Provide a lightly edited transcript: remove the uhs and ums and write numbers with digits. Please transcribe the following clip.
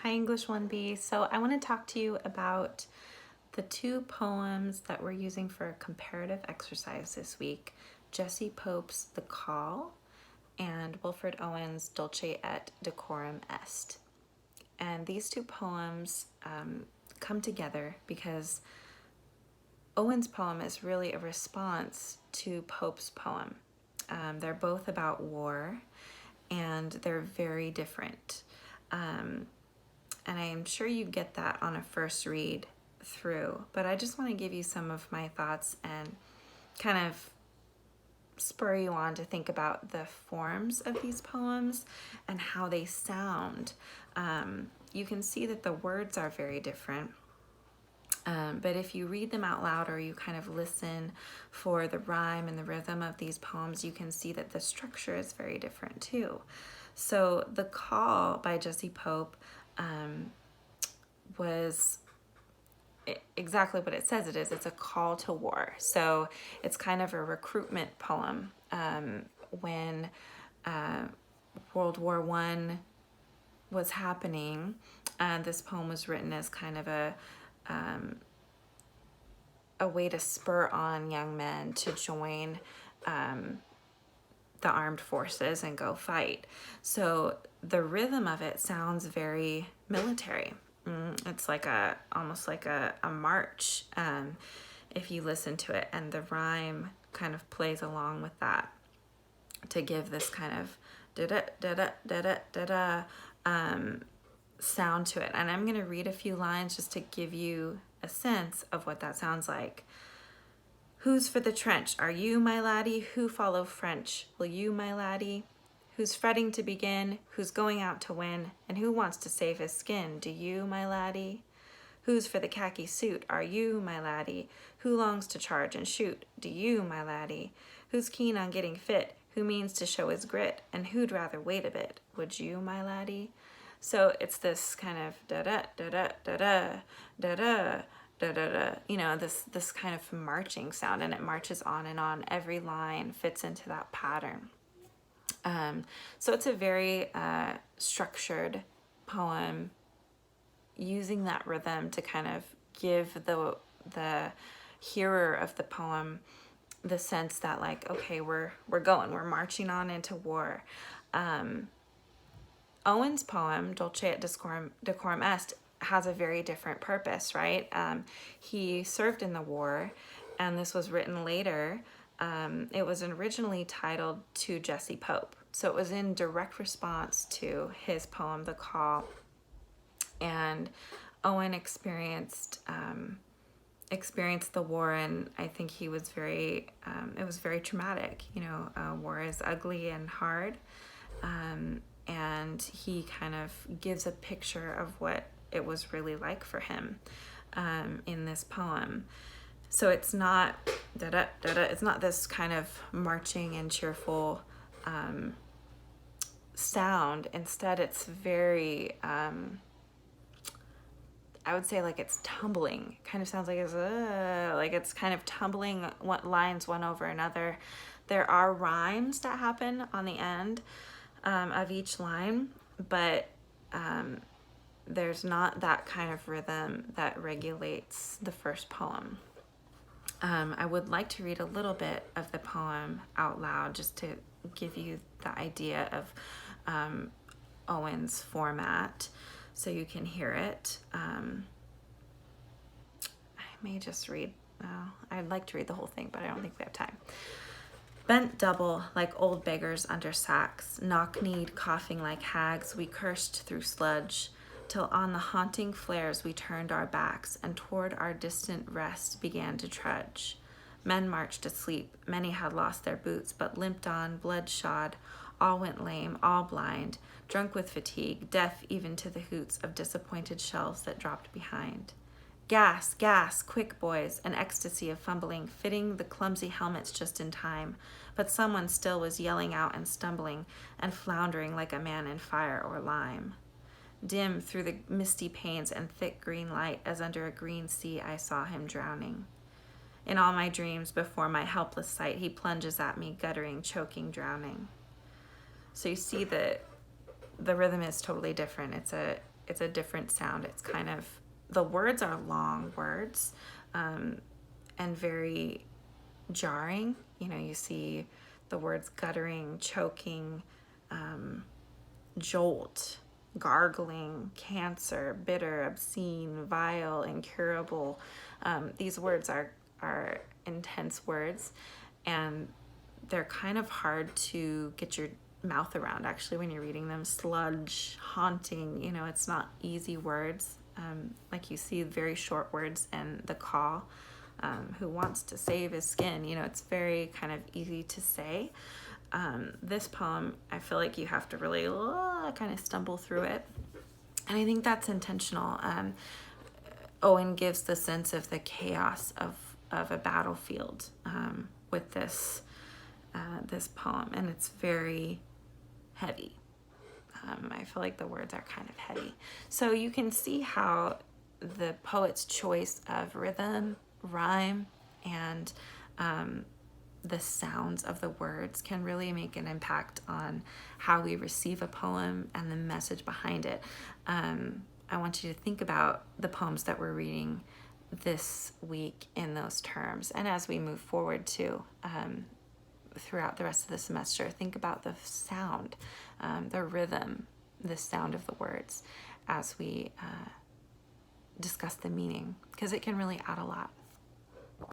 Hi, English 1B. So I want to talk to you about the two poems that we're using for a comparative exercise this week. Jessie Pope's The Call and Wilfred Owen's Dulce et Decorum Est. And these two poems come together because Owen's poem is really a response to Pope's poem. They're both about war and they're very different. And I'm sure you get that on a first read through, but I just want to give you some of my thoughts and kind of spur you on to think about the forms of these poems and how they sound. You can see that the words are very different, but if you read them out loud or you kind of listen for the rhyme and the rhythm of these poems, you can see that the structure is very different too. So The Call by Jessie Pope was exactly what it says it is. It's a call to war. So it's kind of a recruitment poem. When World War I was happening, this poem was written as kind of a way to spur on young men to join the armed forces and go fight. So the rhythm of it sounds very military. It's like almost like a march if you listen to it, and the rhyme kind of plays along with that to give this kind of da-da-da-da-da-da-da sound to it. And I'm going to read a few lines just to give you a sense of what that sounds like. Who's for the trench? Are you, my laddie? Who follow French? Will you, my laddie? Who's fretting to begin? Who's going out to win? And who wants to save his skin? Do you, my laddie? Who's for the khaki suit? Are you, my laddie? Who longs to charge and shoot? Do you, my laddie? Who's keen on getting fit? Who means to show his grit? And who'd rather wait a bit? Would you, my laddie? So it's this kind of da-da, da-da, da-da, da-da, da-da-da, you know, this kind of marching sound, and it marches on and on. Every line fits into that pattern. So it's a very structured poem, using that rhythm to kind of give the hearer of the poem the sense that, like, okay, we're marching on into war. Owen's poem, Dulce et Decorum Est, has a very different purpose, right? He served in the war, and this was written later. It was originally titled To Jessie Pope. So it was in direct response to his poem, The Call. And Owen experienced the war, and I think he was it was very traumatic. You know, war is ugly and hard. And he kind of gives a picture of what it was really like for him in this poem. So it's not da-da-da-da, it's not this kind of marching and cheerful sound. Instead, it's very, I would say, like, it's tumbling. Kind of sounds like it's kind of tumbling lines one over another. There are rhymes that happen on the end of each line, but there's not that kind of rhythm that regulates the first poem. I would like to read a little bit of the poem out loud just to give you the idea of Owen's format so you can hear it. I may just read, I'd like to read the whole thing, but I don't think we have time. Bent double like old beggars under sacks, knock-kneed, coughing like hags, we cursed through sludge, till on the haunting flares we turned our backs, and toward our distant rest began to trudge. Men marched asleep, many had lost their boots, but limped on, bloodshod, all went lame, all blind, drunk with fatigue, deaf even to the hoots of disappointed shells that dropped behind. Gas, gas, quick, boys, an ecstasy of fumbling, fitting the clumsy helmets just in time, but someone still was yelling out and stumbling and floundering like a man in fire or lime. Dim through the misty panes and thick green light, as under a green sea I saw him drowning. In all my dreams, before my helpless sight, he plunges at me, guttering, choking, drowning. So you see that the rhythm is totally different. it's a different sound. It's kind of, the words are long words, and very jarring. You know, you see the words guttering, choking, jolt, gargling, cancer, bitter, obscene, vile, incurable. These words are intense words, and they're kind of hard to get your mouth around actually when you're reading them. Sludge, haunting, you know, it's not easy words. Like you see very short words in the call. Who wants to save his skin, you know, it's very kind of easy to say. This poem, I feel like you have to really kind of stumble through it, and I think that's intentional. Owen gives the sense of the chaos of a battlefield with this poem, and it's very heavy. I feel like the words are kind of heavy. So you can see how the poet's choice of rhythm, rhyme, and the sounds of the words can really make an impact on how we receive a poem and the message behind it. I want you to think about the poems that we're reading this week in those terms. And as we move forward too, throughout the rest of the semester, think about the sound, the rhythm, the sound of the words as we discuss the meaning, because it can really add a lot.